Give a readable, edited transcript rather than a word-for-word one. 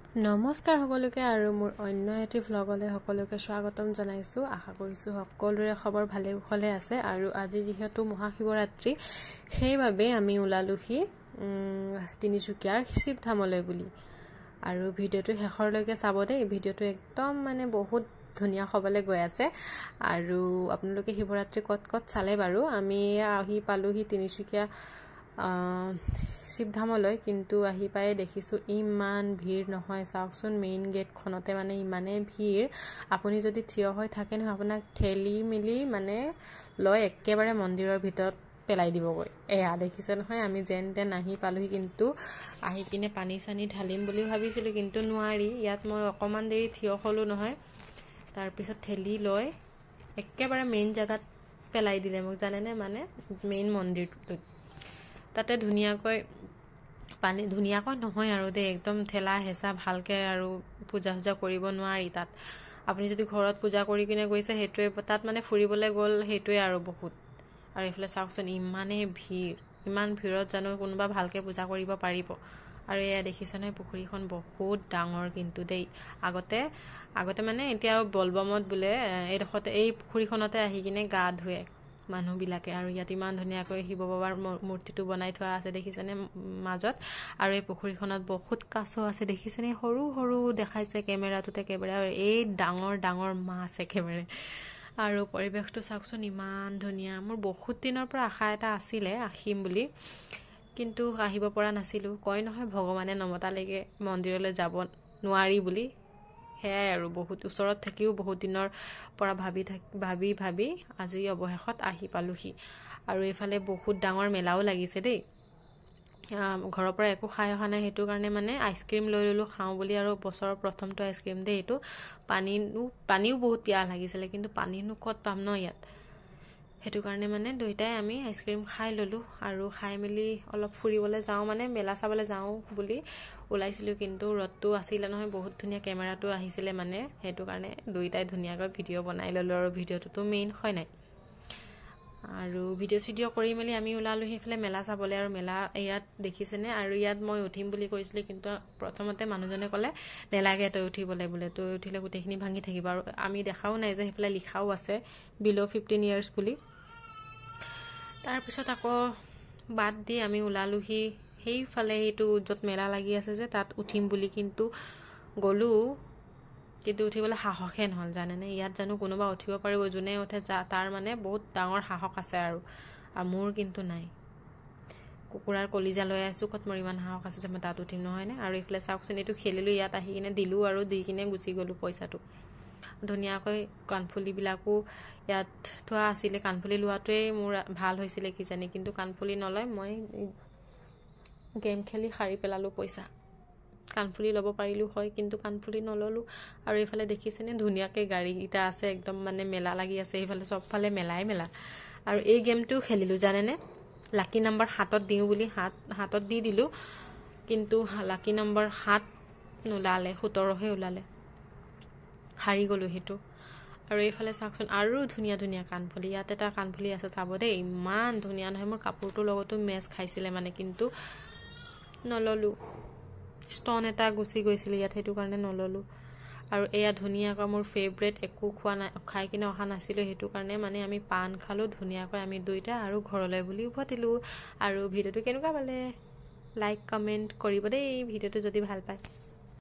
নমস্কাৰ সকলোকে আৰু মোৰ অন্য এটি ভ্লগলৈ সকলোকে স্বাগতম জনাইছোঁ। আশা কৰিছোঁ সকলোৰে খবৰ ভালে কুশলে আছে। আৰু আজি যিহেতু মহাশিৱৰাত্ৰি, সেইবাবে আমি ওলালোহি তিনিচুকীয়াৰ শিৱধামলৈ বুলি। আৰু ভিডিঅ'টো শেষৰলৈকে চাব দেই। ভিডিঅ'টো একদম বহুত ধুনীয়া হ'বলৈ গৈ আছে। আৰু আপোনালোকে শিৱৰাত্ৰি ক'ত ক'ত চালে বাৰু। আমি আহি পালোহি তিনিচুকীয়া শিৱধামলৈ, কিন্তু আহি পাই দেখিছোঁ ইমান ভিৰ নহয়। চাওকচোন, মেইন গেটখনতে ইমানেই ভিৰ। আপুনি যদি থিয় হৈ থাকে নহয়, আপোনাক ঠেলি মেলি লৈ একেবাৰে মন্দিৰৰ ভিতৰত পেলাই দিবগৈ। এয়া দেখিছে নহয়, আমি যেন তেন আহি পালোহি। কিন্তু আহি কিনে পানী চানী ঢালিম বুলি ভাবিছিলোঁ, কিন্তু নোৱাৰি। ইয়াত মই অকণমান দেৰি থিয় হ'লোঁ নহয়, তাৰপিছত ঠেলি লৈ একেবাৰে মেইন জেগাত পেলাই দিলে মোক, জানেনে। মেইন মন্দিৰটোত তাতে ধুনীয়াকৈ নহয় আৰু দেই, একদম ঠেলা হেঁচা ভালকৈ আৰু পূজা চূজা কৰিব নোৱাৰি তাত। আপুনি যদি ঘৰত পূজা কৰি কিনে গৈছে সেইটোৱে, তাত ফুৰিবলৈ গ'ল সেইটোৱে আৰু বহুত। আৰু এইফালে চাওকচোন ইমানেই ভিৰ, ইমান ভিৰত জানো কোনোবা ভালকৈ পূজা কৰিব পাৰিব। আৰু এয়া দেখিছে নহয়, পুখুৰীখন বহুত ডাঙৰ কিন্তু দেই। আগতে এতিয়া বলবমত বোলে এইডোখৰতে এই পুখুৰীখনতে আহি কিনে গা ধুৱে মানুহবিলাকে। আৰু ইয়াত ইমান ধুনীয়াকৈ শিৱ বাবাৰ মূৰ্তিটো বনাই থোৱা আছে দেখিছেনে মাজত। আৰু এই পুখুৰীখনত বহুত কাছ আছে দেখিছেনে, সৰু সৰু দেখাইছে কেমেৰাটোত একেবাৰে। আৰু এই ডাঙৰ ডাঙৰ মাছ একেবাৰে। আৰু পৰিৱেশটো চাওকচোন ইমান ধুনীয়া। মোৰ বহুত দিনৰ পৰা আশা এটা আছিলে আহিম বুলি, কিন্তু আহিব পৰা নাছিলোঁ। কয় নহয়, ভগৱানে নমতালৈকে মন্দিৰলৈ যাব নোৱাৰি বুলি। সেয়াই আৰু, বহুত ওচৰত থাকিও বহুত দিনৰ পৰা ভাবি আজি অৱশেষত আহি পালোহি। আৰু এইফালে বহুত ডাঙৰ মেলাও লাগিছে দেই। ঘৰৰ পৰা একো খাই অহা নাই, সেইটো কাৰণে আইচক্ৰীম লৈ ল'লোঁ খাওঁ বুলি। আৰু বছৰৰ প্ৰথমটো আইচক্ৰীম দেই এইটো। পানীও বহুত পিয়াহ লাগিছিলে, কিন্তু পানীনো ক'ত পাম ন ইয়াত। সেইটো কাৰণে দুইটাই আমি আইচক্ৰীম খাই ল'লোঁ। আৰু খাই মেলি অলপ ফুৰিবলৈ যাওঁ, মেলা চাবলৈ যাওঁ বুলি ওলাইছিলোঁ, কিন্তু ৰ'দটো আছিলে নহয়, বহুত ধুনীয়া কেমেৰাটো আহিছিলে সেইটো কাৰণে দুইটাই ধুনীয়াকৈ ভিডিঅ' বনাই ল'লোঁ। আৰু ভিডিঅ'টোতো মেইন হয় নাই। আৰু ভিডিঅ' চিডিঅ' কৰি মেলি আমি ওলালোঁ সেইফালে মেলা চাবলৈ। আৰু মেলা ইয়াত দেখিছেনে। আৰু ইয়াত মই উঠিম বুলি কৈছিলোঁ, কিন্তু প্ৰথমতে মানুহজনে ক'লে নেলাগে তই উঠিবলৈ বোলে, তই উঠিলে গোটেইখিনি ভাঙি থাকিব। আৰু আমি দেখাও নাই যে সেইফালে লিখাও আছে বিল' 15 years বুলি। তাৰপিছত আকৌ বাদ দি আমি ওলালোহি সেইফালে, সেইটো য'ত মেলা লাগি আছে যে তাত উঠিম বুলি। কিন্তু গ'লোঁ, কিন্তু উঠিবলৈ সাহসে নহ'ল, জানেনে। ইয়াত জানো কোনোবা উঠিব পাৰিব, যোনে উঠে তাৰ বহুত ডাঙৰ সাহস আছে। আৰু মোৰ কিন্তু নাই। কুকুৰাৰ কলিজা লৈ আছোঁ, ক'ত মোৰ ইমান সাহস আছে যে মই তাত উঠিম, নহয়নে। আৰু এইফালে চাওকচোন, এইটো খেলিলোঁ, ইয়াত আহি কিনে দিলোঁ আৰু দি কিনে গুচি গ'লোঁ পইচাটো। ধুনীয়াকৈ কাণফুলিবিলাকো ইয়াত থোৱা আছিলে। কাণফুলি লোৱাটোৱেই মোৰ ভাল হৈছিলে কিজানি, কিন্তু কাণফুলি নলয়, মই গেম খেলি সাৰি পেলালোঁ পইচা। কাণফুলি ল'ব পাৰিলোঁ হয়, কিন্তু কাণফুলি নল'লোঁ। আৰু এইফালে দেখিছেনে ধুনীয়াকৈ গাড়ীকেইটা আছে, একদম মেলা লাগি আছে এইফালে, চবফালে মেলাই মেলা। আৰু এই গেমটোও খেলিলোঁ, জানেনে। লাকি নম্বৰ 7ত দিওঁ বুলি হাতত দি দিলোঁ, কিন্তু লাকি নম্বৰ 7 নোলালে, 17হে ওলালে। হাৰি গ'লোঁ সেইটো। আৰু এইফালে চাওকচোন আৰু ধুনীয়া ধুনীয়া কাণফুলি। ইয়াত এটা কাণফুলি আছে, চাব দেই, ইমান ধুনীয়া নহয়। মোৰ কাপোৰটোৰ লগতো মেচ খাইছিলে কিন্তু নল'লোঁ। ষ্টন এটা গুচি গৈছিলে ইয়াত, সেইটো কাৰণে নল'লোঁ। আৰু এয়া ধুনীয়াকৈ মোৰ ফেভৰেট, একো খাই কিনে অহা নাছিলোঁ, সেইটো কাৰণে আমি পাণ খালোঁ ধুনীয়াকৈ আমি দুইটা, আৰু ঘৰলৈ বুলি উভতিলোঁ। আৰু ভিডিঅ'টো কেনেকুৱা পালে লাইক কমেণ্ট কৰিব দেই, ভিডিঅ'টো যদি ভাল পায়।